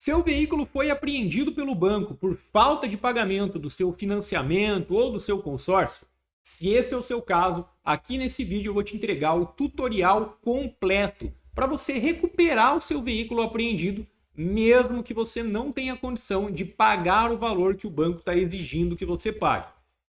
Seu veículo foi apreendido pelo banco por falta de pagamento do seu financiamento ou do seu consórcio? Se esse é o seu caso, aqui nesse vídeo eu vou te entregar o tutorial completo para você recuperar o seu veículo apreendido, mesmo que você não tenha condição de pagar o valor que o banco está exigindo que você pague.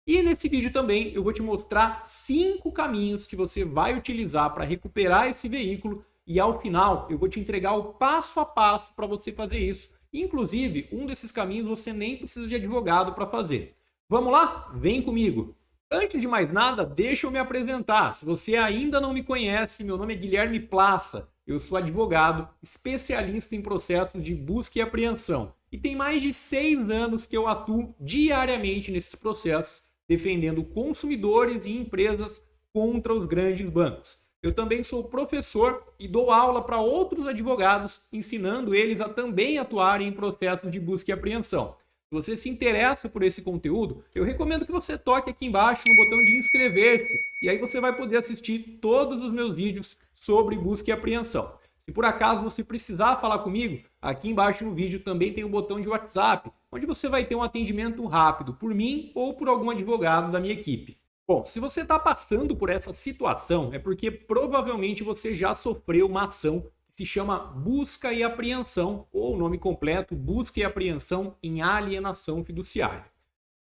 E nesse vídeo também eu vou te mostrar 5 caminhos que você vai utilizar para recuperar esse veículo e ao final eu vou te entregar o passo a passo para você fazer isso. Inclusive, um desses caminhos você nem precisa de advogado para fazer. Vamos lá? Vem comigo! Antes de mais nada, deixa eu me apresentar. Se você ainda não me conhece, meu nome é Guilherme Plaça. Eu sou advogado, especialista em processos de busca e apreensão. E tem mais de 6 anos que eu atuo diariamente nesses processos, defendendo consumidores e empresas contra os grandes bancos. Eu também sou professor e dou aula para outros advogados, ensinando eles a também atuarem em processos de busca e apreensão. Se você se interessa por esse conteúdo, eu recomendo que você toque aqui embaixo no botão de inscrever-se e aí você vai poder assistir todos os meus vídeos sobre busca e apreensão. Se por acaso você precisar falar comigo, aqui embaixo no vídeo também tem um botão de WhatsApp, onde você vai ter um atendimento rápido por mim ou por algum advogado da minha equipe. Bom, se você está passando por essa situação, é porque provavelmente você já sofreu uma ação que se chama busca e apreensão, ou o nome completo, busca e apreensão em alienação fiduciária.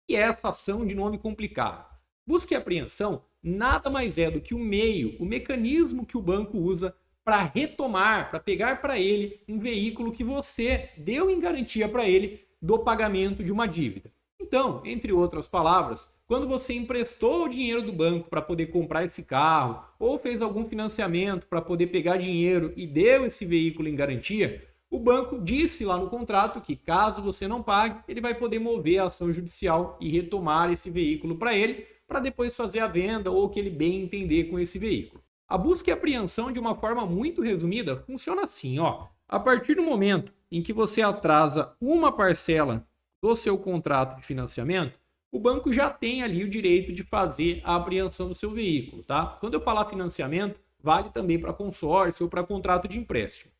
E essa ação de nome complicado. Busca e apreensão nada mais é do que o meio, o mecanismo que o banco usa para retomar, para pegar para ele um veículo que você deu em garantia para ele do pagamento de uma dívida. Então, entre outras palavras, quando você emprestou o dinheiro do banco para poder comprar esse carro ou fez algum financiamento para poder pegar dinheiro e deu esse veículo em garantia, o banco disse lá no contrato que caso você não pague, ele vai poder mover a ação judicial e retomar esse veículo para ele, para depois fazer a venda ou o que ele bem entender com esse veículo. A busca e apreensão, de uma forma muito resumida, funciona assim, ó. A partir do momento em que você atrasa uma parcela do seu contrato de financiamento, o banco já tem ali o direito de fazer a apreensão do seu veículo, tá? Quando eu falar financiamento, vale também para consórcio ou para contrato de empréstimo.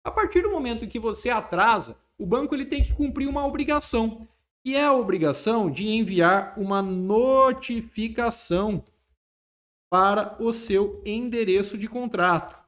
A partir do momento em que você atrasa, o banco ele tem que cumprir uma obrigação, que é a obrigação de enviar uma notificação para o seu endereço de contrato.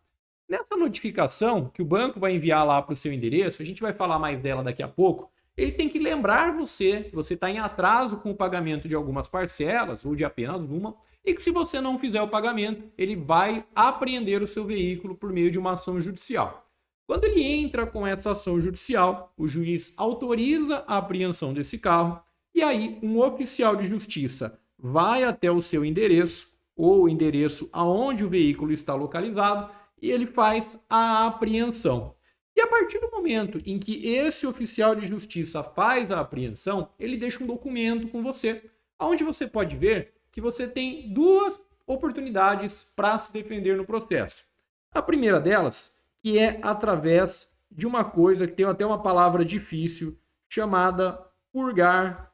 Nessa notificação que o banco vai enviar lá para o seu endereço, a gente vai falar mais dela daqui a pouco, ele tem que lembrar você que você está em atraso com o pagamento de algumas parcelas ou de apenas uma e que se você não fizer o pagamento, ele vai apreender o seu veículo por meio de uma ação judicial. Quando ele entra com essa ação judicial, o juiz autoriza a apreensão desse carro e aí um oficial de justiça vai até o seu endereço ou o endereço aonde o veículo está localizado e ele faz a apreensão. E a partir do momento em que esse oficial de justiça faz a apreensão, ele deixa um documento com você, onde você pode ver que você tem 2 oportunidades para se defender no processo. A primeira delas, que é através de uma coisa que tem até uma palavra difícil, chamada purgar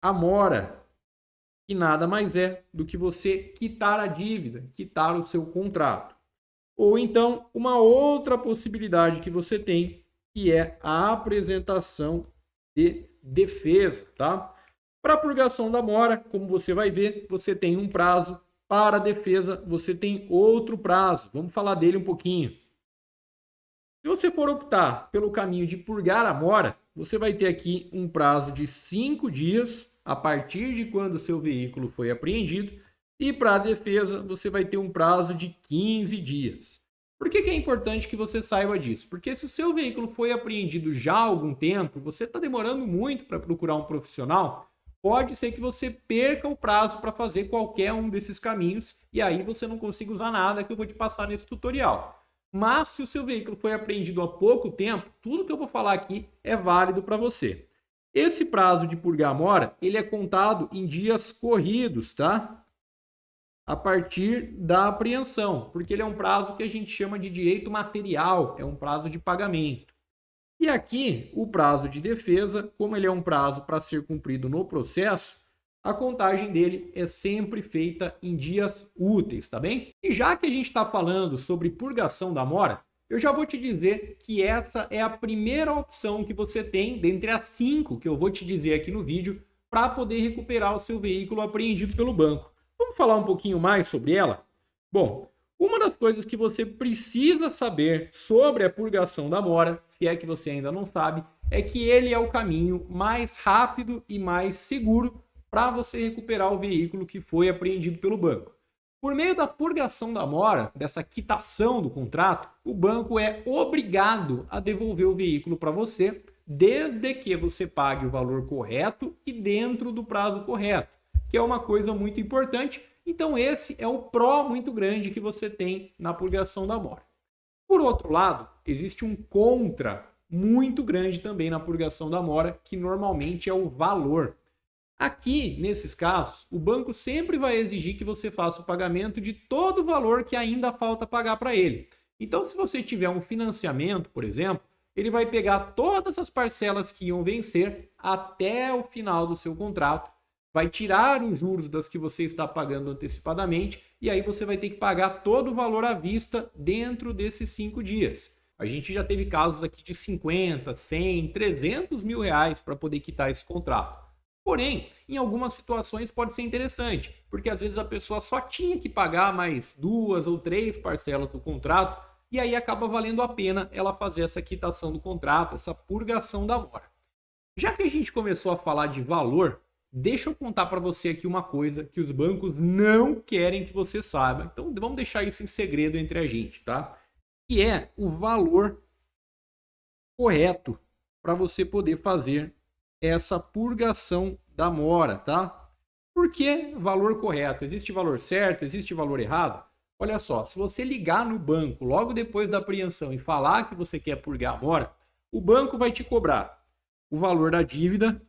a mora, que nada mais é do que você quitar a dívida, quitar o seu contrato. Ou então, uma outra possibilidade que você tem, que é a apresentação de defesa, tá? Para a purgação da mora, como você vai ver, você tem um prazo. Para a defesa, você tem outro prazo. Vamos falar dele um pouquinho. Se você for optar pelo caminho de purgar a mora, você vai ter aqui um prazo de 5 dias, a partir de quando o seu veículo foi apreendido. E para a defesa, você vai ter um prazo de 15 dias. Por que é importante que você saiba disso? Porque se o seu veículo foi apreendido já há algum tempo, você está demorando muito para procurar um profissional, pode ser que você perca o prazo para fazer qualquer um desses caminhos e aí você não consiga usar nada que eu vou te passar nesse tutorial. Mas se o seu veículo foi apreendido há pouco tempo, tudo que eu vou falar aqui é válido para você. Esse prazo de purgar a mora, ele é contado em dias corridos, tá? A partir da apreensão, porque ele é um prazo que a gente chama de direito material, é um prazo de pagamento. E aqui, o prazo de defesa, como ele é um prazo para ser cumprido no processo, a contagem dele é sempre feita em dias úteis, tá bem? E já que a gente está falando sobre purgação da mora, Eu já vou te dizer que essa é a primeira opção que você tem, dentre as 5 que eu vou te dizer aqui no vídeo, para poder recuperar o seu veículo apreendido pelo banco. Vamos falar um pouquinho mais sobre ela? Bom, uma das coisas que você precisa saber sobre a purgação da mora, se é que você ainda não sabe, é que ele é o caminho mais rápido e mais seguro para você recuperar o veículo que foi apreendido pelo banco. Por meio da purgação da mora, dessa quitação do contrato, o banco é obrigado a devolver o veículo para você, desde que você pague o valor correto e dentro do prazo correto, que é uma coisa muito importante. Então esse é o pró muito grande que você tem na purgação da mora. Por outro lado, existe um contra muito grande também na purgação da mora, que normalmente é o valor. Aqui, nesses casos, o banco sempre vai exigir que você faça o pagamento de todo o valor que ainda falta pagar para ele. Então, se você tiver um financiamento, por exemplo, ele vai pegar todas as parcelas que iam vencer até o final do seu contrato, vai tirar os juros das que você está pagando antecipadamente e aí você vai ter que pagar todo o valor à vista dentro desses 5 dias. A gente já teve casos aqui de 50, 100, 300 mil reais para poder quitar esse contrato. Porém, em algumas situações pode ser interessante, porque às vezes a pessoa só tinha que pagar mais 2 ou 3 parcelas do contrato e aí acaba valendo a pena ela fazer essa quitação do contrato, essa purgação da mora. Já que a gente começou a falar de valor, deixa eu contar para você aqui uma coisa que os bancos não querem que você saiba. Então vamos deixar isso em segredo entre a gente, tá? Que é o valor correto para você poder fazer essa purgação da mora, tá? Por que valor correto? Existe valor certo? Existe valor errado? Olha só, se você ligar no banco logo depois da apreensão e falar que você quer purgar a mora, o banco vai te cobrar o valor da dívida.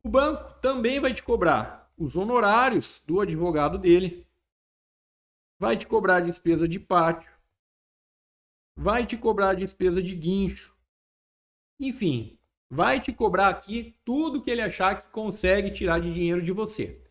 O banco também vai te cobrar os honorários do advogado dele, vai te cobrar a despesa de pátio, vai te cobrar a despesa de guincho, enfim, vai te cobrar aqui tudo que ele achar que consegue tirar de dinheiro de você.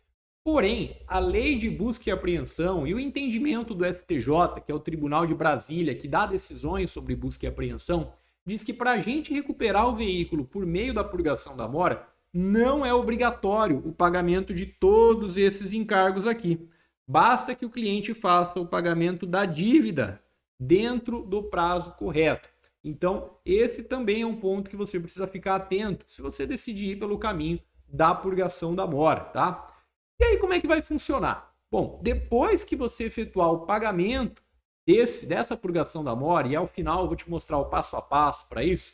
Porém, a lei de busca e apreensão e o entendimento do STJ, que é o Tribunal de Brasília, que dá decisões sobre busca e apreensão, diz que para a gente recuperar o veículo por meio da purgação da mora, não é obrigatório o pagamento de todos esses encargos aqui. Basta que o cliente faça o pagamento da dívida dentro do prazo correto. Então, esse também é um ponto que você precisa ficar atento se você decidir ir pelo caminho da purgação da mora, tá? E aí, como é que vai funcionar? Bom, depois que você efetuar o pagamento dessa purgação da mora, e ao final eu vou te mostrar o passo a passo para isso,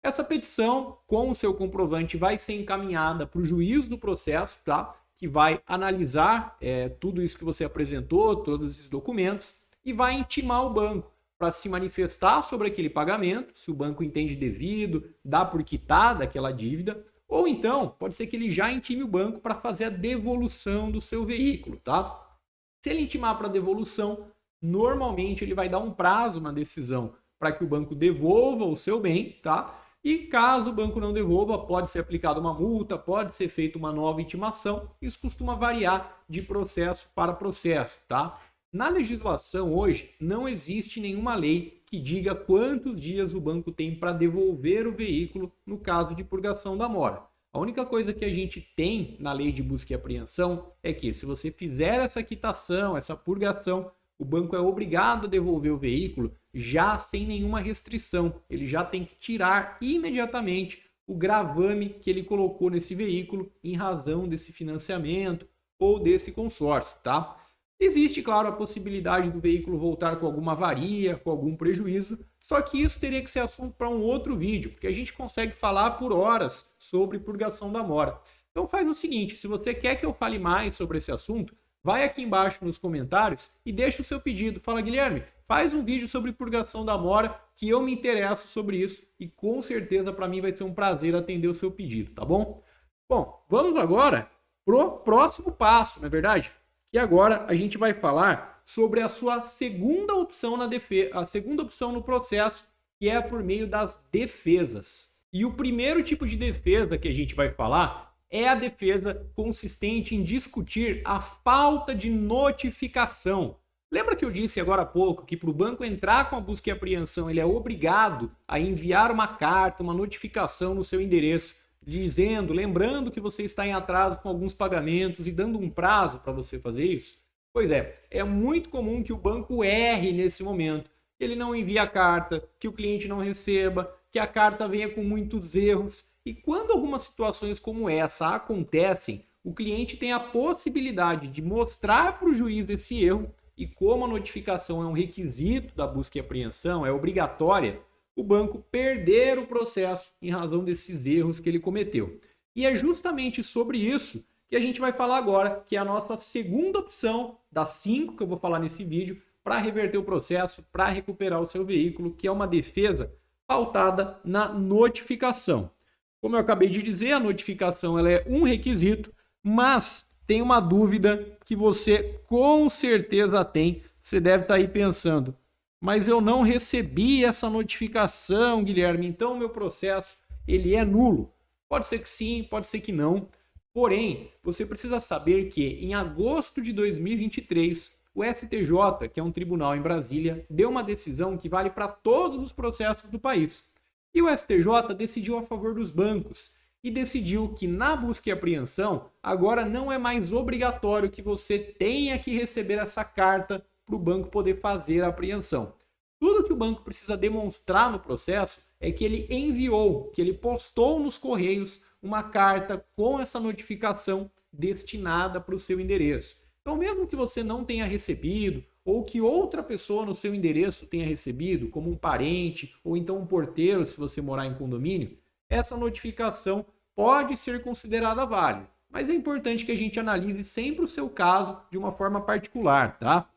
essa petição com o seu comprovante vai ser encaminhada para o juiz do processo, tá? Que vai analisar tudo isso que você apresentou, todos esses documentos, e vai intimar o banco para se manifestar sobre aquele pagamento, se o banco entende devido, dá por quitada aquela dívida, ou então pode ser que ele já intime o banco para fazer a devolução do seu veículo, tá? Se ele intimar para devolução, normalmente ele vai dar um prazo na decisão para que o banco devolva o seu bem, tá? E caso o banco não devolva, pode ser aplicada uma multa, pode ser feita uma nova intimação. Isso costuma variar de processo para processo, tá? Na legislação hoje, não existe nenhuma lei que diga quantos dias o banco tem para devolver o veículo no caso de purgação da mora. A única coisa que a gente tem na lei de busca e apreensão é que se você fizer essa quitação, essa purgação, o banco é obrigado a devolver o veículo já sem nenhuma restrição. Ele já tem que tirar imediatamente o gravame que ele colocou nesse veículo em razão desse financiamento ou desse consórcio, tá? Existe, claro, a possibilidade do veículo voltar com alguma avaria, com algum prejuízo, só que isso teria que ser assunto para um outro vídeo, porque a gente consegue falar por horas sobre purgação da mora. Então faz o seguinte, se você quer que eu fale mais sobre esse assunto, vai aqui embaixo nos comentários e deixa o seu pedido. Fala, Guilherme, faz um vídeo sobre purgação da mora que eu me interesso sobre isso e com certeza para mim vai ser um prazer atender o seu pedido, tá bom? Bom, vamos agora pro próximo passo, não é verdade? E agora a gente vai falar sobre a sua segunda opção na defesa, a segunda opção no processo, que é por meio das defesas. E o primeiro tipo de defesa que a gente vai falar é a defesa consistente em discutir a falta de notificação. Lembra que eu disse agora há pouco que para o banco entrar com a busca e apreensão, ele é obrigado a enviar uma carta, uma notificação no seu endereço, dizendo, lembrando que você está em atraso com alguns pagamentos e dando um prazo para você fazer isso? Pois é muito comum que o banco erre nesse momento. Ele não envia a carta, que o cliente não receba, que a carta venha com muitos erros. E quando algumas situações como essa acontecem, o cliente tem a possibilidade de mostrar para o juiz esse erro e como a notificação é um requisito da busca e apreensão, é obrigatória, o banco perder o processo em razão desses erros que ele cometeu. E é justamente sobre isso que a gente vai falar agora, que é a nossa segunda opção das 5 que eu vou falar nesse vídeo para reverter o processo, para recuperar o seu veículo, que é uma defesa pautada na notificação. Como eu acabei de dizer, a notificação ela é um requisito, mas tem uma dúvida que você com certeza tem. Você deve estar aí pensando, mas eu não recebi essa notificação, Guilherme, então o meu processo ele é nulo. Pode ser que sim, pode ser que não. Porém, você precisa saber que em agosto de 2023, o STJ, que é um tribunal em Brasília, deu uma decisão que vale para todos os processos do país. E o STJ decidiu a favor dos bancos e decidiu que na busca e apreensão agora não é mais obrigatório que você tenha que receber essa carta para o banco poder fazer a apreensão. Tudo que o banco precisa demonstrar no processo é que ele enviou, que ele postou nos correios uma carta com essa notificação destinada para o seu endereço. Então, mesmo que você não tenha recebido, ou que outra pessoa no seu endereço tenha recebido, como um parente, ou então um porteiro, se você morar em condomínio, essa notificação pode ser considerada válida. Mas é importante que a gente analise sempre o seu caso de uma forma particular, tá?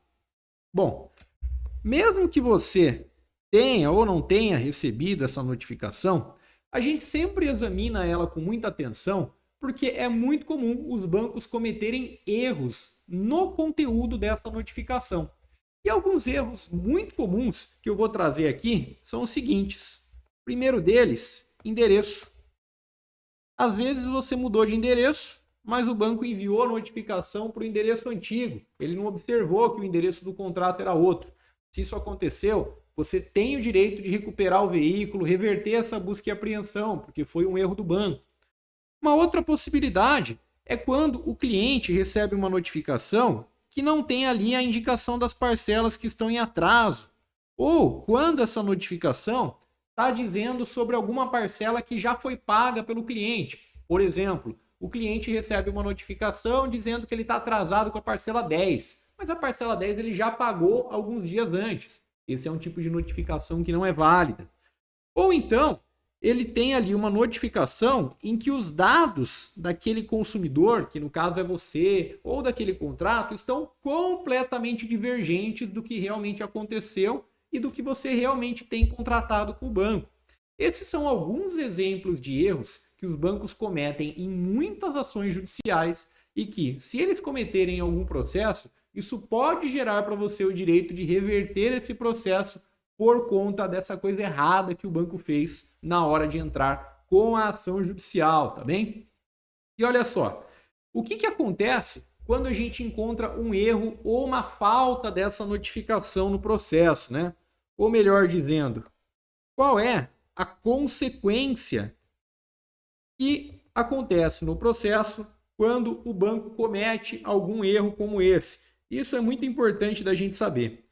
Bom, mesmo que você tenha ou não tenha recebido essa notificação, a gente sempre examina ela com muita atenção, porque é muito comum os bancos cometerem erros no conteúdo dessa notificação. E alguns erros muito comuns que eu vou trazer aqui são os seguintes. O primeiro deles, endereço. Às vezes você mudou de endereço, mas o banco enviou a notificação para o endereço antigo. Ele não observou que o endereço do contrato era outro. Se isso aconteceu, você tem o direito de recuperar o veículo, reverter essa busca e apreensão, porque foi um erro do banco. Uma outra possibilidade é quando o cliente recebe uma notificação que não tem ali a indicação das parcelas que estão em atraso, ou quando essa notificação está dizendo sobre alguma parcela que já foi paga pelo cliente. Por exemplo, o cliente recebe uma notificação dizendo que ele está atrasado com a parcela 10, mas a parcela 10 ele já pagou alguns dias antes. Esse é um tipo de notificação que não é válida. Ou então, ele tem ali uma notificação em que os dados daquele consumidor, que no caso é você, ou daquele contrato, estão completamente divergentes do que realmente aconteceu e do que você realmente tem contratado com o banco. Esses são alguns exemplos de erros que os bancos cometem em muitas ações judiciais e que, se eles cometerem algum processo, isso pode gerar para você o direito de reverter esse processo por conta dessa coisa errada que o banco fez na hora de entrar com a ação judicial, tá bem? E olha só, o que acontece quando a gente encontra um erro ou uma falta dessa notificação no processo, né? Ou melhor dizendo, qual é a consequência que acontece no processo quando o banco comete algum erro como esse? Isso é muito importante da gente saber.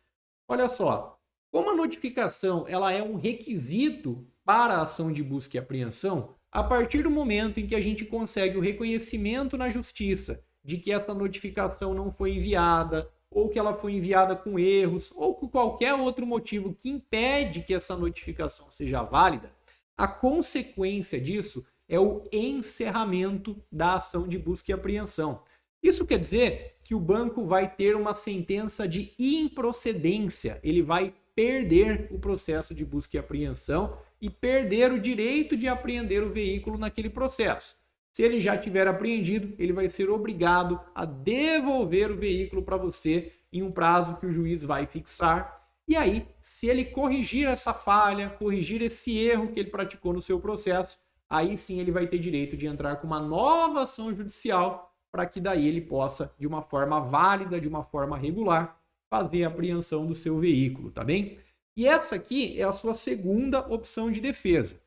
Olha só, como a notificação ela é um requisito para a ação de busca e apreensão, a partir do momento em que a gente consegue o reconhecimento na justiça de que essa notificação não foi enviada, ou que ela foi enviada com erros, ou com qualquer outro motivo que impede que essa notificação seja válida, a consequência disso é o encerramento da ação de busca e apreensão. Isso quer dizer que o banco vai ter uma sentença de improcedência, ele vai perder o processo de busca e apreensão e perder o direito de apreender o veículo naquele processo. Se ele já tiver apreendido, ele vai ser obrigado a devolver o veículo para você em um prazo que o juiz vai fixar. E aí, se ele corrigir essa falha, corrigir esse erro que ele praticou no seu processo, aí sim ele vai ter direito de entrar com uma nova ação judicial para que daí ele possa, de uma forma válida, de uma forma regular, fazer a apreensão do seu veículo, tá bem? E essa aqui é a sua segunda opção de defesa.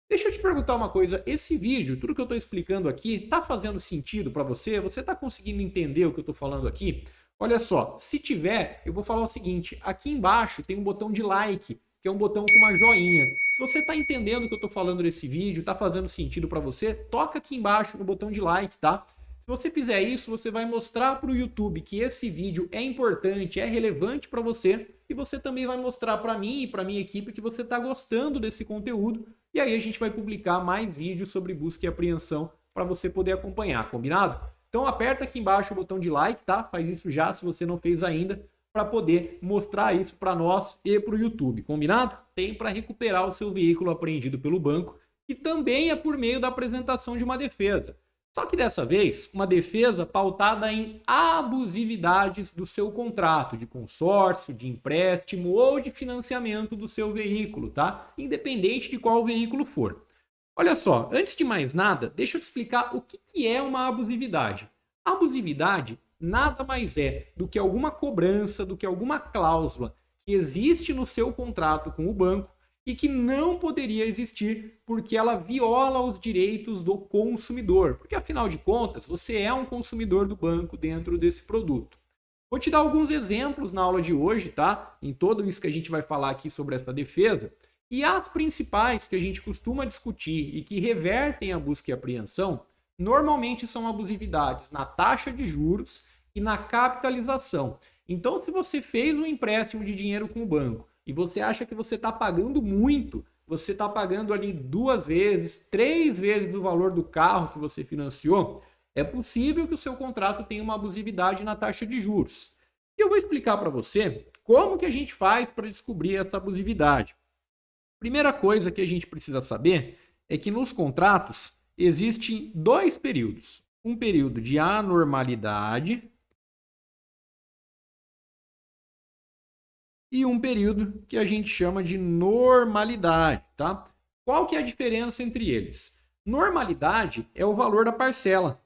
Deixa eu te perguntar uma coisa, esse vídeo, tudo que eu estou explicando aqui, está fazendo sentido para você? Você está conseguindo entender o que eu estou falando aqui? Olha só, se tiver, eu vou falar o seguinte, aqui embaixo tem um botão de like, que é um botão com uma joinha. Se você está entendendo o que eu estou falando nesse vídeo, está fazendo sentido para você, toca aqui embaixo no botão de like, tá? Se você fizer isso, você vai mostrar para o YouTube que esse vídeo é importante, é relevante para você, e você também vai mostrar para mim e para minha equipe que você está gostando desse conteúdo, e aí a gente vai publicar mais vídeos sobre busca e apreensão para você poder acompanhar, combinado? Então aperta aqui embaixo o botão de like, tá? Faz isso já se você não fez ainda, para poder mostrar isso para nós e para o YouTube, combinado? Tem para recuperar o seu veículo apreendido pelo banco, e também é por meio da apresentação de uma defesa. Só que dessa vez, uma defesa pautada em abusividades do seu contrato de consórcio, de empréstimo ou de financiamento do seu veículo, tá? Independente de qual veículo for. Olha só, antes de mais nada, deixa eu te explicar o que é uma abusividade. A abusividade nada mais é do que alguma cobrança, do que alguma cláusula que existe no seu contrato com o banco e que não poderia existir porque ela viola os direitos do consumidor. Porque, afinal de contas, você é um consumidor do banco dentro desse produto. Vou te dar alguns exemplos na aula de hoje, tá? Em tudo isso que a gente vai falar aqui sobre essa defesa. E as principais que a gente costuma discutir e que revertem a busca e apreensão, normalmente são abusividades na taxa de juros e na capitalização. Então, se você fez um empréstimo de dinheiro com o banco e você acha que você está pagando muito, você está pagando ali 2 vezes, 3 vezes o valor do carro que você financiou, é possível que o seu contrato tenha uma abusividade na taxa de juros. E eu vou explicar para você como que a gente faz para descobrir essa abusividade. Primeira coisa que a gente precisa saber é que nos contratos existem 2 períodos. Um período de anormalidade e um período que a gente chama de normalidade, tá? Qual que é a diferença entre eles? Normalidade é o valor da parcela.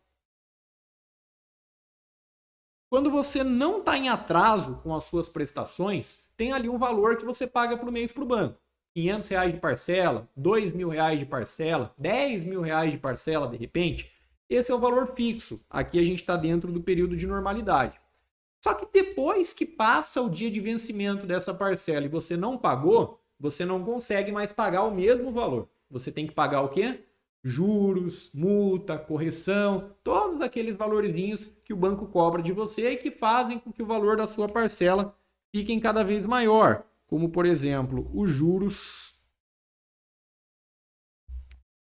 Quando você não está em atraso com as suas prestações, tem ali um valor que você paga por mês para o banco. R$500 de parcela, R$2.000 de parcela, R$10.000 de parcela de repente. Esse é o valor fixo. Aqui a gente está dentro do período de normalidade. Só que depois que passa o dia de vencimento dessa parcela e você não pagou, você não consegue mais pagar o mesmo valor. Você tem que pagar o quê? Juros, multa, correção, todos aqueles valorzinhos que o banco cobra de você e que fazem com que o valor da sua parcela fique cada vez maior. Como, por exemplo, os juros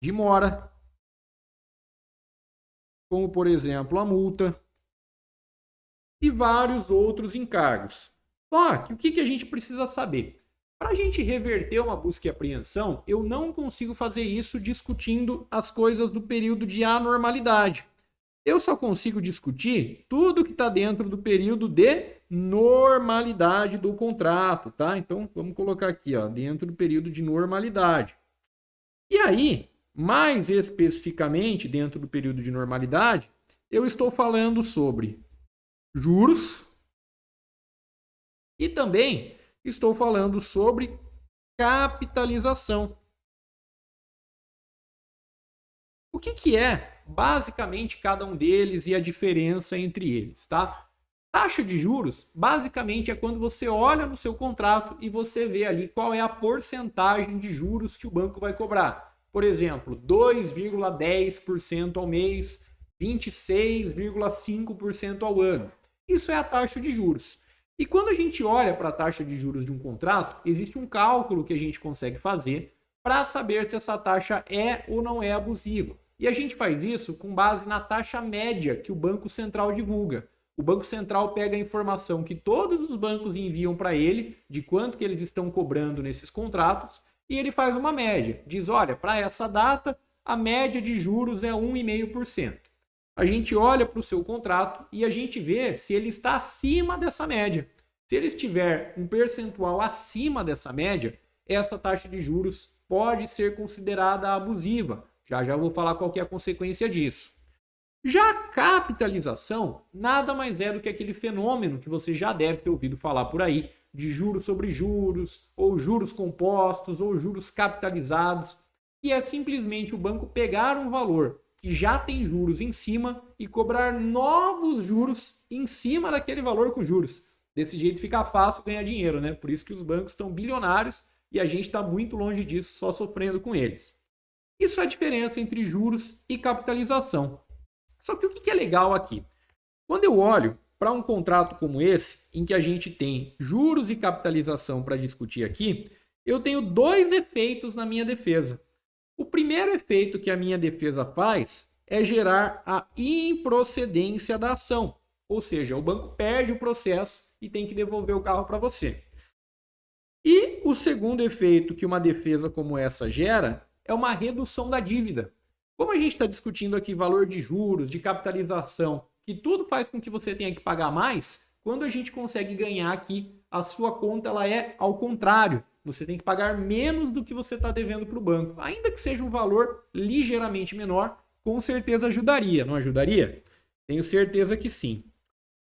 de mora, como, por exemplo, a multa e vários outros encargos. Só que o que a gente precisa saber? Para a gente reverter uma busca e apreensão, eu não consigo fazer isso discutindo as coisas do período de anormalidade. Eu só consigo discutir tudo que está dentro do período de normalidade do contrato, tá? Então, vamos colocar aqui, ó, dentro do período de normalidade. E aí, mais especificamente, dentro do período de normalidade, eu estou falando sobre juros e também estou falando sobre capitalização. O que é basicamente cada um deles e a diferença entre eles, tá? Taxa de juros, basicamente, é quando você olha no seu contrato e você vê ali qual é a porcentagem de juros que o banco vai cobrar. Por exemplo, 2,10% ao mês, 26,5% ao ano. Isso é a taxa de juros. E quando a gente olha para a taxa de juros de um contrato, existe um cálculo que a gente consegue fazer para saber se essa taxa é ou não é abusiva. E a gente faz isso com base na taxa média que o Banco Central divulga. O Banco Central pega a informação que todos os bancos enviam para ele, de quanto que eles estão cobrando nesses contratos, e ele faz uma média. Diz, olha, para essa data, a média de juros é 1,5%. A gente olha para o seu contrato e a gente vê se ele está acima dessa média. Se ele estiver um percentual acima dessa média, essa taxa de juros pode ser considerada abusiva. Já vou falar qual que é a consequência disso. Já a capitalização nada mais é do que aquele fenômeno que você já deve ter ouvido falar por aí, de juros sobre juros, ou juros compostos, ou juros capitalizados, que é simplesmente o banco pegar um valor que já tem juros em cima e cobrar novos juros em cima daquele valor com juros. Desse jeito fica fácil ganhar dinheiro, né? Por isso que os bancos estão bilionários e a gente está muito longe disso, só sofrendo com eles. Isso é a diferença entre juros e capitalização. Só que o que é legal aqui? Quando eu olho para um contrato como esse, em que a gente tem juros e capitalização para discutir aqui, eu tenho dois efeitos na minha defesa. O primeiro efeito que a minha defesa faz é gerar a improcedência da ação. Ou seja, o banco perde o processo e tem que devolver o carro para você. E o segundo efeito que uma defesa como essa gera é uma redução da dívida. Como a gente está discutindo aqui valor de juros, de capitalização, que tudo faz com que você tenha que pagar mais, quando a gente consegue ganhar aqui, a sua conta ela é ao contrário. Você tem que pagar menos do que você está devendo para o banco. Ainda que seja um valor ligeiramente menor, com certeza ajudaria, não ajudaria? Tenho certeza que sim.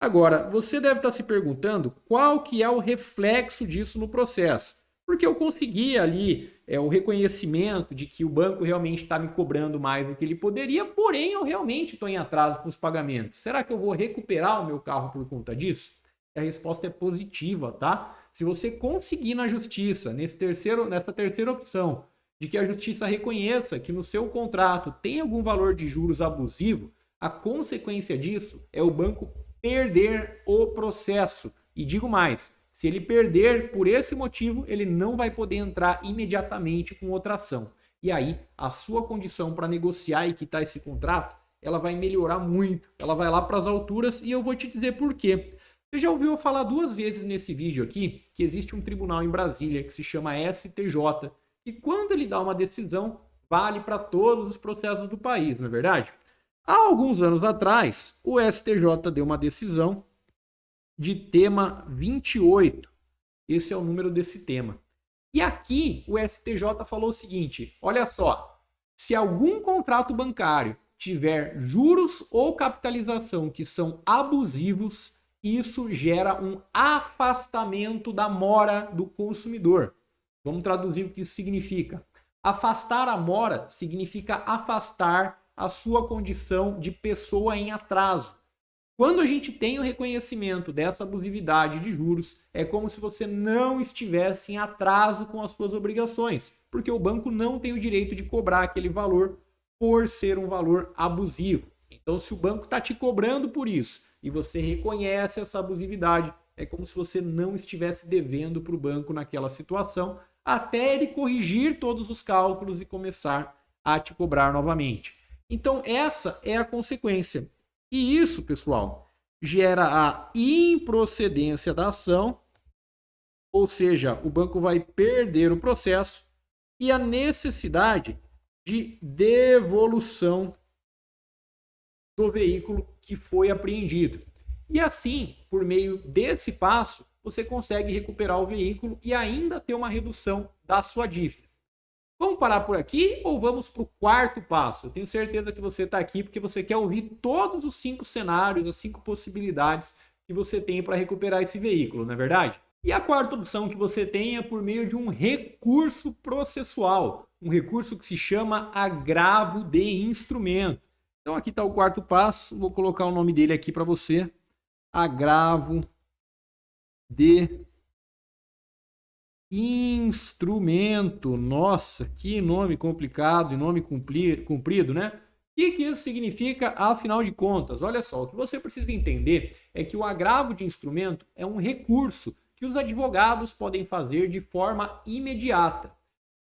Agora, você deve estar se perguntando qual que é o reflexo disso no processo. Porque eu consegui ali o reconhecimento de que o banco realmente está me cobrando mais do que ele poderia, porém eu realmente estou em atraso com os pagamentos. Será que eu vou recuperar o meu carro por conta disso? A resposta é positiva, tá? Se você conseguir na justiça, nessa terceira opção, de que a justiça reconheça que no seu contrato tem algum valor de juros abusivo, a consequência disso é o banco perder o processo. E digo mais, se ele perder por esse motivo, ele não vai poder entrar imediatamente com outra ação. E aí, a sua condição para negociar e quitar esse contrato, ela vai melhorar muito. Ela vai lá para as alturas e eu vou te dizer por quê. Você já ouviu eu falar 2 vezes nesse vídeo aqui que existe um tribunal em Brasília que se chama STJ e quando ele dá uma decisão, vale para todos os processos do país, não é verdade? Há alguns anos atrás, o STJ deu uma decisão de tema 28. Esse é o número desse tema. E aqui o STJ falou o seguinte, olha só, se algum contrato bancário tiver juros ou capitalização que são abusivos, isso gera um afastamento da mora do consumidor. Vamos traduzir o que isso significa. Afastar a mora significa afastar a sua condição de pessoa em atraso. Quando a gente tem o reconhecimento dessa abusividade de juros, é como se você não estivesse em atraso com as suas obrigações, porque o banco não tem o direito de cobrar aquele valor por ser um valor abusivo. Então, se o banco está te cobrando por isso e você reconhece essa abusividade, é como se você não estivesse devendo para o banco naquela situação, até ele corrigir todos os cálculos e começar a te cobrar novamente. Então, essa é a consequência. E isso, pessoal, gera a improcedência da ação, ou seja, o banco vai perder o processo e a necessidade de devolução do veículo que foi apreendido. E assim, por meio desse passo, você consegue recuperar o veículo e ainda ter uma redução da sua dívida. Vamos parar por aqui ou vamos para o quarto passo? Eu tenho certeza que você está aqui porque você quer ouvir todos os 5 cenários, as 5 possibilidades que você tem para recuperar esse veículo, não é verdade? E a quarta opção que você tem é por meio de um recurso processual, um recurso que se chama agravo de instrumento. Então aqui está o quarto passo, vou colocar o nome dele aqui para você, agravo de instrumento. Nossa, que nome complicado e nome comprido, né? O que isso significa, afinal de contas? Olha só, o que você precisa entender é que o agravo de instrumento é um recurso que os advogados podem fazer de forma imediata.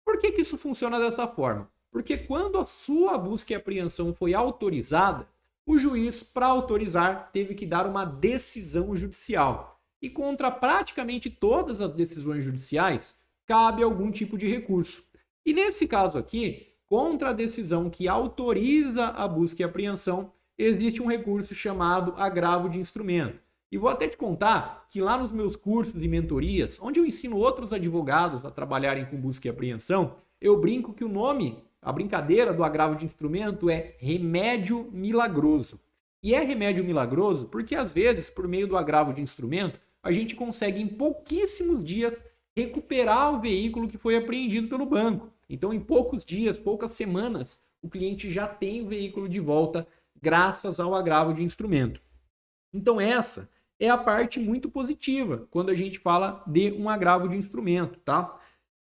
Por que isso funciona dessa forma? Porque quando a sua busca e apreensão foi autorizada, o juiz, para autorizar, teve que dar uma decisão judicial. E contra praticamente todas as decisões judiciais, cabe algum tipo de recurso. E nesse caso aqui, contra a decisão que autoriza a busca e apreensão, existe um recurso chamado agravo de instrumento. E vou até te contar que lá nos meus cursos e mentorias, onde eu ensino outros advogados a trabalharem com busca e apreensão, eu brinco que o nome A brincadeira do agravo de instrumento é remédio milagroso. E é remédio milagroso porque, às vezes, por meio do agravo de instrumento, a gente consegue, em pouquíssimos dias, recuperar o veículo que foi apreendido pelo banco. Então, em poucos dias, poucas semanas, o cliente já tem o veículo de volta graças ao agravo de instrumento. Então, essa é a parte muito positiva quando a gente fala de um agravo de instrumento, tá?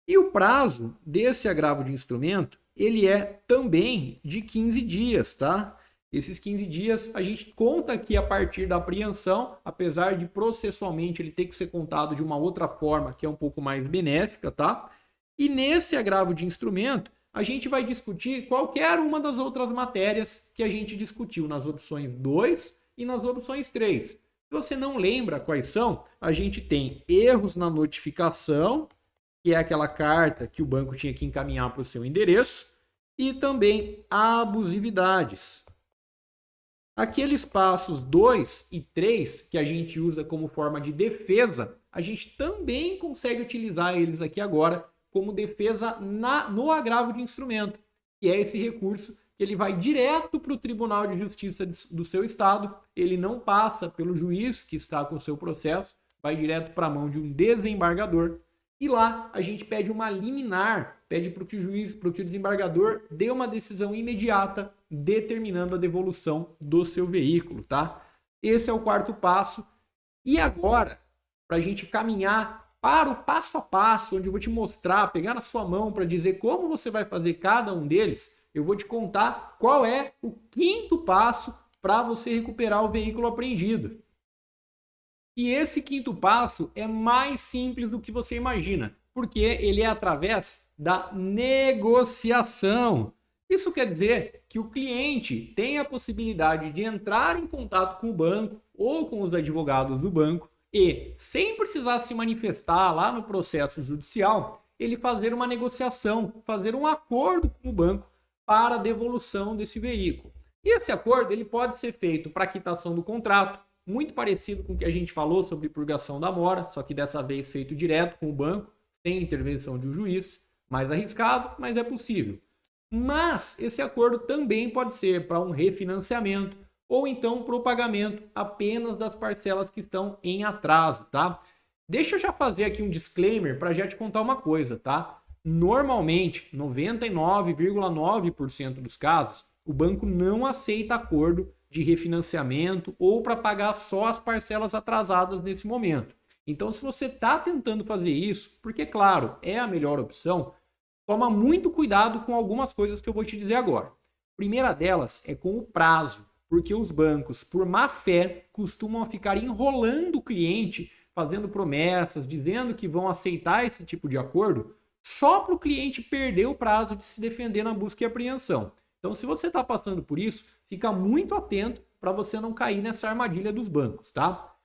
E o prazo desse agravo de instrumento, ele é também de 15 dias, tá? Esses 15 dias a gente conta aqui a partir da apreensão, apesar de processualmente ele ter que ser contado de uma outra forma que é um pouco mais benéfica, tá? E nesse agravo de instrumento, a gente vai discutir qualquer uma das outras matérias que a gente discutiu nas opções 2 e nas opções 3. Se você não lembra quais são, a gente tem erros na notificação, que é aquela carta que o banco tinha que encaminhar para o seu endereço, e também abusividades. Aqueles passos 2 e 3 que a gente usa como forma de defesa, a gente também consegue utilizar eles aqui agora como defesa no agravo de instrumento, que é esse recurso que ele vai direto para o Tribunal de Justiça do seu estado, ele não passa pelo juiz que está com o seu processo, vai direto para a mão de um desembargador, e lá a gente pede uma liminar, pede para que o desembargador dê uma decisão imediata, determinando a devolução do seu veículo, tá? Esse é o quarto passo. E agora, para a gente caminhar para o passo a passo, onde eu vou te mostrar, pegar na sua mão para dizer como você vai fazer cada um deles, eu vou te contar qual é o quinto passo para você recuperar o veículo apreendido. E esse quinto passo é mais simples do que você imagina, porque ele é através da negociação. Isso quer dizer que o cliente tem a possibilidade de entrar em contato com o banco ou com os advogados do banco e, sem precisar se manifestar lá no processo judicial, ele fazer uma negociação, fazer um acordo com o banco para a devolução desse veículo. E esse acordo ele pode ser feito para quitação do contrato, muito parecido com o que a gente falou sobre purgação da mora, só que dessa vez feito direto com o banco, sem intervenção de um juiz, mais arriscado, mas é possível. Mas esse acordo também pode ser para um refinanciamento ou então para o pagamento apenas das parcelas que estão em atraso, tá? Deixa eu já fazer aqui um disclaimer para já te contar uma coisa, tá? Normalmente, 99,9% dos casos, o banco não aceita acordo de refinanciamento ou para pagar só as parcelas atrasadas nesse momento. Então, se você está tentando fazer isso, porque, claro, é a melhor opção, toma muito cuidado com algumas coisas que eu vou te dizer agora. A primeira delas é com o prazo, porque os bancos, por má fé, costumam ficar enrolando o cliente, fazendo promessas, dizendo que vão aceitar esse tipo de acordo, só para o cliente perder o prazo de se defender na busca e apreensão. Então, se você está passando por isso, fica muito atento para você não cair nessa armadilha dos bancos, tá?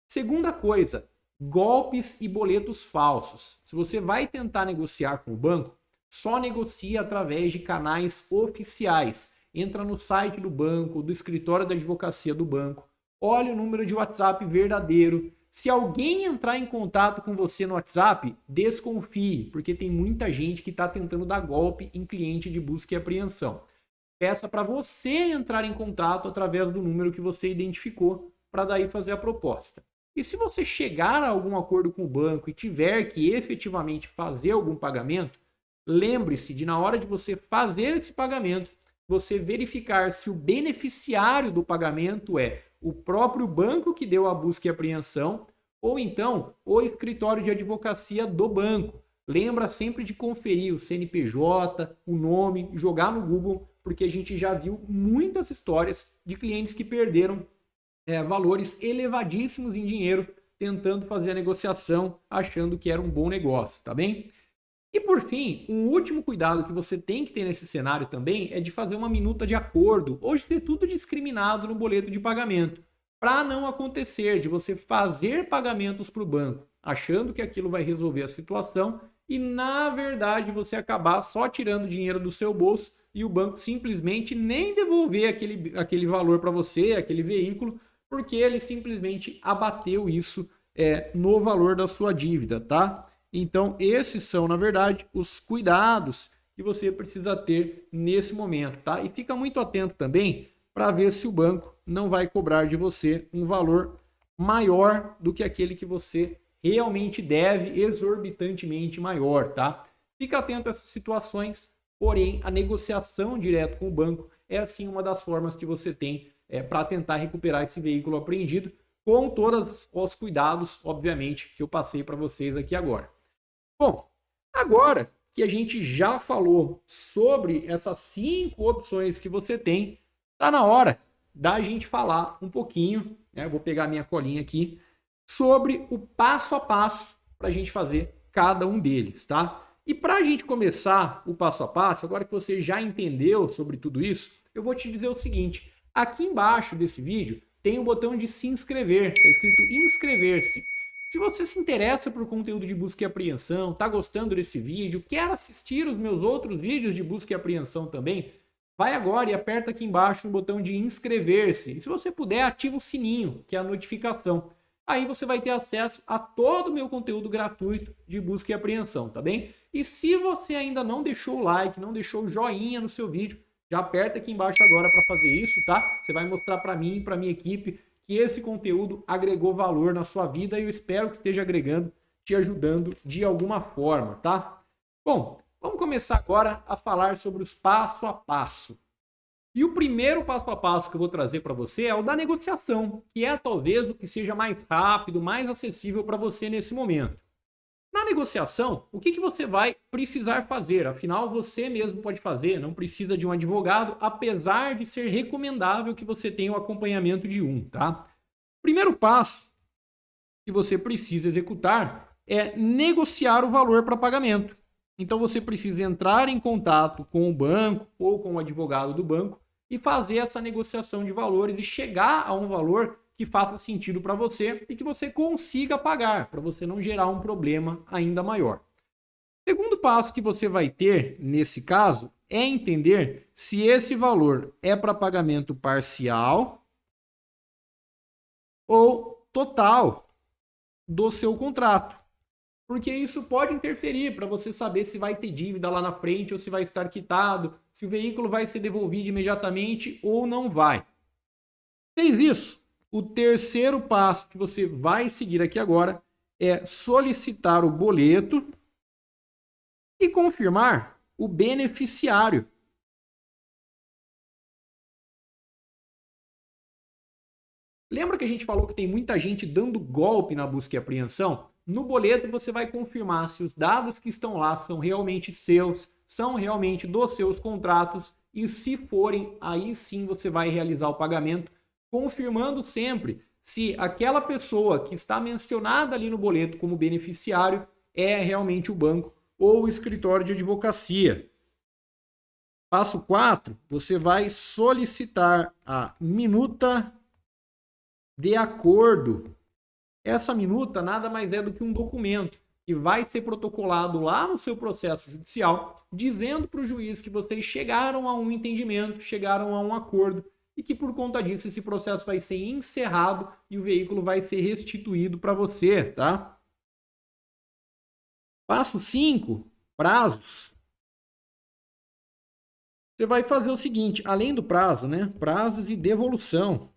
Segunda coisa, golpes e boletos falsos. Se você vai tentar negociar com o banco, só negocia através de canais oficiais. Entra no site do banco, do escritório da advocacia do banco, olha o número de WhatsApp verdadeiro. Se alguém entrar em contato com você no WhatsApp, desconfie, porque tem muita gente que está tentando dar golpe em cliente de busca e apreensão. Peça para você entrar em contato através do número que você identificou para daí fazer a proposta. E se você chegar a algum acordo com o banco e tiver que efetivamente fazer algum pagamento, lembre-se de, na hora de você fazer esse pagamento, você verificar se o beneficiário do pagamento é o próprio banco que deu a busca e apreensão ou então o escritório de advocacia do banco. Lembra sempre de conferir o CNPJ, o nome, jogar no Google, porque a gente já viu muitas histórias de clientes que perderam valores elevadíssimos em dinheiro tentando fazer a negociação, achando que era um bom negócio, tá bem? E por fim, um último cuidado que você tem que ter nesse cenário também é de fazer uma minuta de acordo ou de ter tudo discriminado no boleto de pagamento, para não acontecer de você fazer pagamentos para o banco, achando que aquilo vai resolver a situação e, na verdade, você acabar só tirando dinheiro do seu bolso e o banco simplesmente nem devolver aquele valor para você, aquele veículo, porque ele simplesmente abateu isso no valor da sua dívida, tá? Então, esses são, na verdade, os cuidados que você precisa ter nesse momento, tá? E fica muito atento também para ver se o banco não vai cobrar de você um valor maior do que aquele que você realmente deve, exorbitantemente maior, tá? Fica atento a essas situações, porém a negociação direto com o banco é assim uma das formas que você tem para tentar recuperar esse veículo apreendido, com todos os cuidados, obviamente, que eu passei para vocês aqui agora. Bom, agora que a gente já falou sobre essas 5 opções que você tem, tá na hora da gente falar um pouquinho, né? Vou pegar minha colinha aqui, sobre o passo a passo para a gente fazer cada um deles, tá? E para a gente começar o passo a passo, agora que você já entendeu sobre tudo isso, eu vou te dizer o seguinte, aqui embaixo desse vídeo tem o botão de se inscrever, está escrito inscrever-se. Se você se interessa por conteúdo de busca e apreensão, está gostando desse vídeo, quer assistir os meus outros vídeos de busca e apreensão também, vai agora e aperta aqui embaixo no botão de inscrever-se. E se você puder, ativa o sininho, que é a notificação. Aí você vai ter acesso a todo o meu conteúdo gratuito de busca e apreensão, tá bem? E se você ainda não deixou o like, não deixou o joinha no seu vídeo, já aperta aqui embaixo agora para fazer isso, tá? Você vai mostrar para mim e para minha equipe que esse conteúdo agregou valor na sua vida e eu espero que esteja agregando, te ajudando de alguma forma, tá? Bom, vamos começar agora a falar sobre os passo a passo. E o primeiro passo a passo que eu vou trazer para você é o da negociação, que é talvez o que seja mais rápido, mais acessível para você nesse momento. Na negociação, o que você vai precisar fazer? Afinal, você mesmo pode fazer, não precisa de um advogado, apesar de ser recomendável que você tenha o acompanhamento de um, tá? Primeiro passo que você precisa executar é negociar o valor para pagamento. Então, você precisa entrar em contato com o banco ou com o advogado do banco e fazer essa negociação de valores e chegar a um valor que faça sentido para você e que você consiga pagar, para você não gerar um problema ainda maior. Segundo passo que você vai ter nesse caso é entender se esse valor é para pagamento parcial ou total do seu contrato. Porque isso pode interferir para você saber se vai ter dívida lá na frente ou se vai estar quitado, se o veículo vai ser devolvido imediatamente ou não vai. Fez isso? O terceiro passo que você vai seguir aqui agora é solicitar o boleto e confirmar o beneficiário. Lembra que a gente falou que tem muita gente dando golpe na busca e apreensão? No boleto você vai confirmar se os dados que estão lá são realmente seus, são realmente dos seus contratos e se forem, aí sim você vai realizar o pagamento, confirmando sempre se aquela pessoa que está mencionada ali no boleto como beneficiário é realmente o banco ou o escritório de advocacia. Passo 4, você vai solicitar a minuta de acordo. Essa minuta nada mais é do que um documento que vai ser protocolado lá no seu processo judicial, dizendo para o juiz que vocês chegaram a um entendimento, chegaram a um acordo e que por conta disso esse processo vai ser encerrado e o veículo vai ser restituído para você, tá? Passo 5, prazos. Você vai fazer o seguinte, além do prazo, né? Prazos e devolução.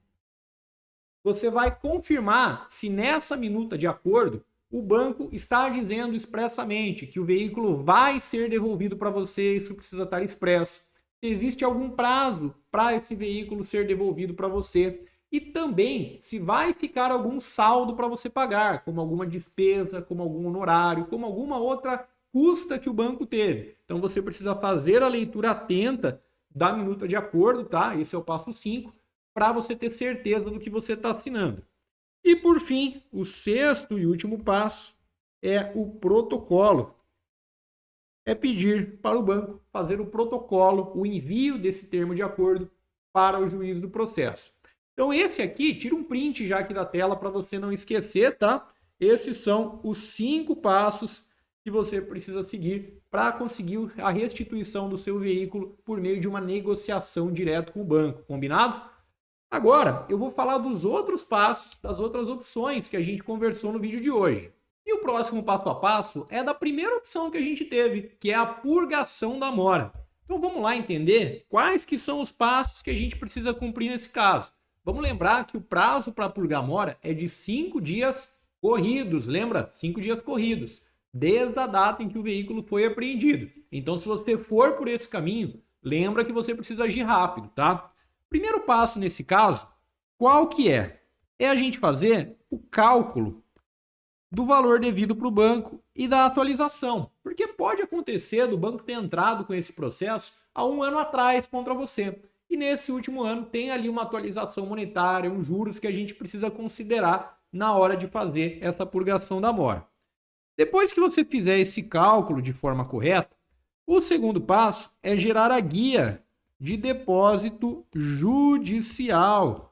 Você vai confirmar se nessa minuta de acordo o banco está dizendo expressamente que o veículo vai ser devolvido para você, isso precisa estar expresso. Existe algum prazo para esse veículo ser devolvido para você e também se vai ficar algum saldo para você pagar, como alguma despesa, como algum honorário, como alguma outra custa que o banco teve. Então você precisa fazer a leitura atenta da minuta de acordo, tá? Esse é o passo 5, para você ter certeza do que você está assinando. E por fim, o sexto e último passo é o protocolo. É pedir para o banco fazer o protocolo, o envio desse termo de acordo para o juiz do processo. Então esse aqui, tira um print já aqui da tela para você não esquecer, tá? Esses são os 5 passos que você precisa seguir para conseguir a restituição do seu veículo por meio de uma negociação direto com o banco, combinado? Agora, eu vou falar dos outros passos, das outras opções que a gente conversou no vídeo de hoje. E o próximo passo a passo é da primeira opção que a gente teve, que é a purgação da mora. Então vamos lá entender quais que são os passos que a gente precisa cumprir nesse caso. Vamos lembrar que o prazo para purgar a mora é de 5 dias corridos, lembra? 5 dias corridos, desde a data em que o veículo foi apreendido. Então se você for por esse caminho, lembra que você precisa agir rápido, tá? Primeiro passo nesse caso, qual que é? É a gente fazer o cálculo do valor devido para o banco e da atualização. Porque pode acontecer do banco ter entrado com esse processo há um ano atrás contra você. E nesse último ano tem ali uma atualização monetária, uns juros que a gente precisa considerar na hora de fazer essa purgação da mora. Depois que você fizer esse cálculo de forma correta, o segundo passo é gerar a guia de depósito judicial.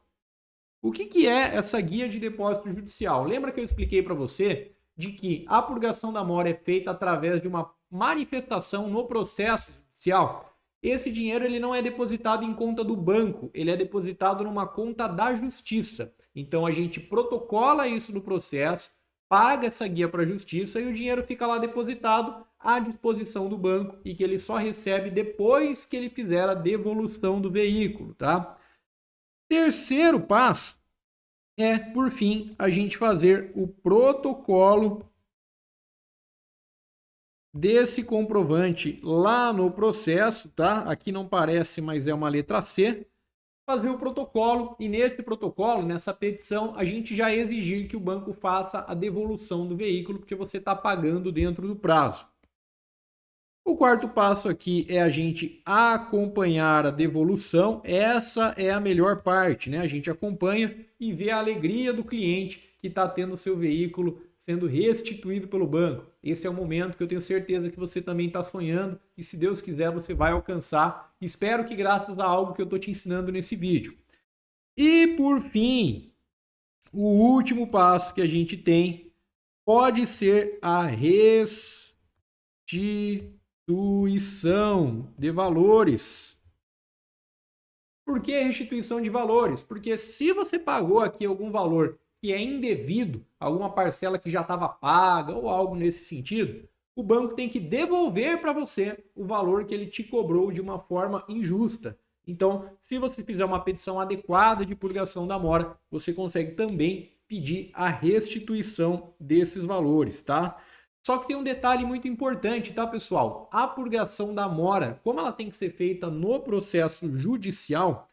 O que é essa guia de depósito judicial? Lembra que eu expliquei para você de que a purgação da mora é feita através de uma manifestação no processo judicial? Esse dinheiro ele não é depositado em conta do banco, ele é depositado numa conta da justiça. Então a gente protocola isso no processo, paga essa guia para a justiça e o dinheiro fica lá depositado à disposição do banco e que ele só recebe depois que ele fizer a devolução do veículo, tá? Terceiro passo é, por fim, a gente fazer o protocolo desse comprovante lá no processo, tá? Aqui não parece, mas é uma letra C. Fazer o protocolo e nesse protocolo, nessa petição, a gente já exigir que o banco faça a devolução do veículo, porque você está pagando dentro do prazo. O quarto passo aqui é a gente acompanhar a devolução. Essa é a melhor parte, né? A gente acompanha e vê a alegria do cliente que está tendo o seu veículo sendo restituído pelo banco. Esse é o momento que eu tenho certeza que você também está sonhando e, se Deus quiser, você vai alcançar. Espero que graças a algo que eu estou te ensinando nesse vídeo. E, por fim, o último passo que a gente tem pode ser a restituição de valores. Por que restituição de valores? Porque se você pagou aqui algum valor que é indevido, alguma parcela que já estava paga ou algo nesse sentido, o banco tem que devolver para você o valor que ele te cobrou de uma forma injusta. Então, se você fizer uma petição adequada de purgação da mora, você consegue também pedir a restituição desses valores, tá? Só que tem um detalhe muito importante, tá, pessoal? A purgação da mora, como ela tem que ser feita no processo judicial,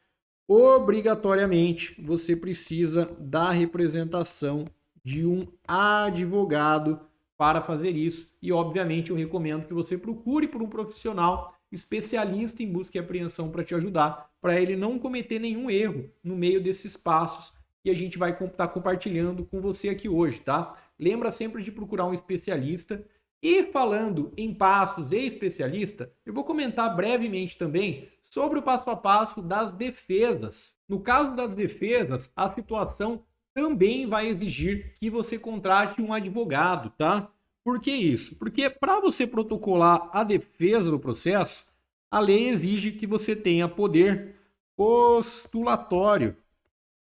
obrigatoriamente você precisa da representação de um advogado para fazer isso. E, obviamente, eu recomendo que você procure por um profissional especialista em busca e apreensão para te ajudar, para ele não cometer nenhum erro no meio desses passos que a gente vai estar compartilhando com você aqui hoje, tá? Lembra sempre de procurar um especialista. E falando em passos e especialista, eu vou comentar brevemente também sobre o passo a passo das defesas. No caso das defesas, a situação também vai exigir que você contrate um advogado, tá? Por que isso? Porque para você protocolar a defesa do processo, a lei exige que você tenha poder postulatório,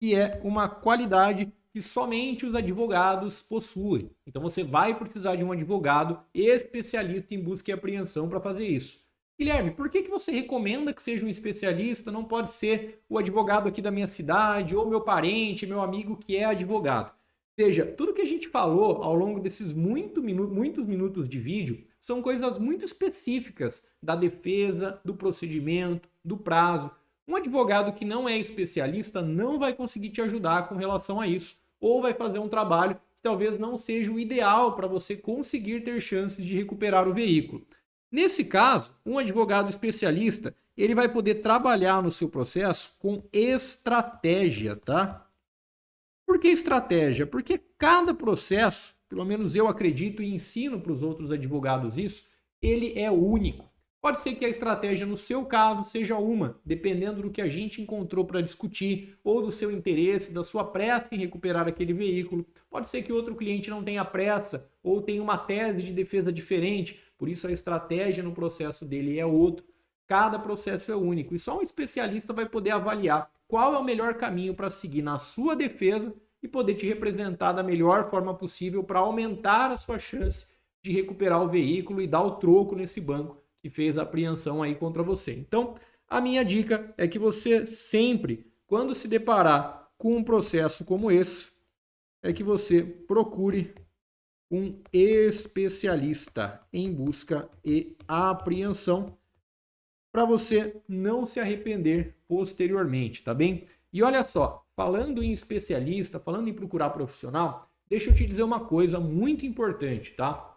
que é uma qualidade que somente os advogados possuem. Então você vai precisar de um advogado especialista em busca e apreensão para fazer isso. Guilherme, por que você recomenda que seja um especialista? Não pode ser o advogado aqui da minha cidade, ou meu parente, meu amigo que é advogado. Veja, tudo que a gente falou ao longo desses muitos minutos de vídeo são coisas muito específicas da defesa, do procedimento, do prazo. Um advogado que não é especialista não vai conseguir te ajudar com relação a isso, ou vai fazer um trabalho que talvez não seja o ideal para você conseguir ter chances de recuperar o veículo. Nesse caso, um advogado especialista, ele vai poder trabalhar no seu processo com estratégia, tá? Por que estratégia? Porque cada processo, pelo menos eu acredito e ensino para os outros advogados isso, ele é único. Pode ser que a estratégia no seu caso seja uma, dependendo do que a gente encontrou para discutir, ou do seu interesse, da sua pressa em recuperar aquele veículo. Pode ser que outro cliente não tenha pressa, ou tenha uma tese de defesa diferente, por isso a estratégia no processo dele é outro. Cada processo é único e só um especialista vai poder avaliar qual é o melhor caminho para seguir na sua defesa e poder te representar da melhor forma possível para aumentar a sua chance de recuperar o veículo e dar o troco nesse banco que fez a apreensão aí contra você. Então, a minha dica é que você sempre, quando se deparar com um processo como esse, é que você procure um especialista em busca e apreensão para você não se arrepender posteriormente, tá bem? E olha só, falando em especialista, falando em procurar profissional, deixa eu te dizer uma coisa muito importante, tá?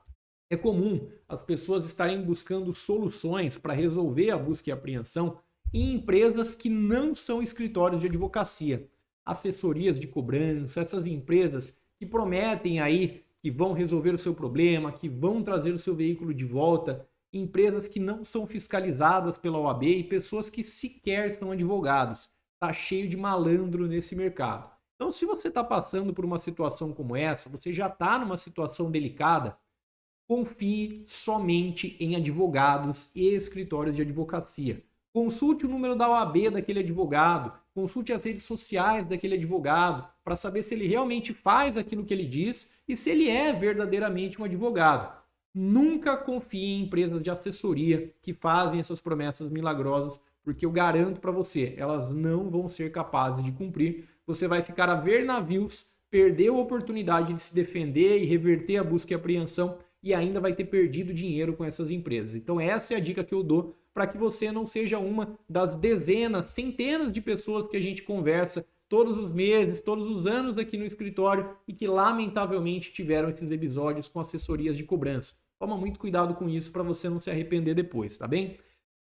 É comum as pessoas estarem buscando soluções para resolver a busca e apreensão em empresas que não são escritórios de advocacia, assessorias de cobrança, essas empresas que prometem aí que vão resolver o seu problema, que vão trazer o seu veículo de volta, empresas que não são fiscalizadas pela OAB e pessoas que sequer são advogados. Tá cheio de malandro nesse mercado. Então, se você está passando por uma situação como essa, você já está numa situação delicada, confie somente em advogados e escritórios de advocacia. Consulte o número da OAB daquele advogado, consulte as redes sociais daquele advogado para saber se ele realmente faz aquilo que ele diz e se ele é verdadeiramente um advogado. Nunca confie em empresas de assessoria que fazem essas promessas milagrosas, porque eu garanto para você, elas não vão ser capazes de cumprir. Você vai ficar a ver navios, perder a oportunidade de se defender e reverter a busca e apreensão e ainda vai ter perdido dinheiro com essas empresas. Então essa é a dica que eu dou para que você não seja uma das dezenas, centenas de pessoas que a gente conversa todos os meses, todos os anos aqui no escritório e que lamentavelmente tiveram esses episódios com assessorias de cobrança. Toma muito cuidado com isso para você não se arrepender depois, tá bem?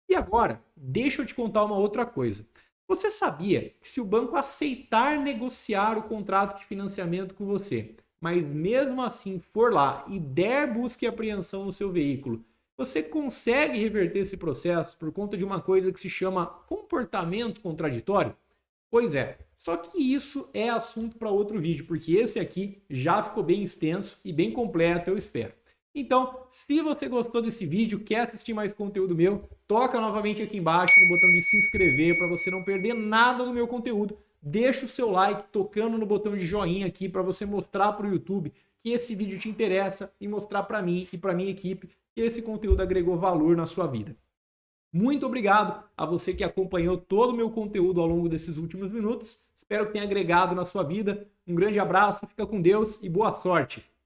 E agora, deixa eu te contar uma outra coisa. Você sabia que se o banco aceitar negociar o contrato de financiamento com você, mas mesmo assim for lá e der busca e apreensão no seu veículo, você consegue reverter esse processo por conta de uma coisa que se chama comportamento contraditório? Pois é, só que isso é assunto para outro vídeo, porque esse aqui já ficou bem extenso e bem completo, eu espero. Então, se você gostou desse vídeo, quer assistir mais conteúdo meu, toca novamente aqui embaixo no botão de se inscrever para você não perder nada do meu conteúdo. Deixa o seu like tocando no botão de joinha aqui para você mostrar para o YouTube que esse vídeo te interessa e mostrar para mim e para minha equipe que esse conteúdo agregou valor na sua vida. Muito obrigado a você que acompanhou todo o meu conteúdo ao longo desses últimos minutos. Espero que tenha agregado na sua vida. Um grande abraço, fica com Deus e boa sorte!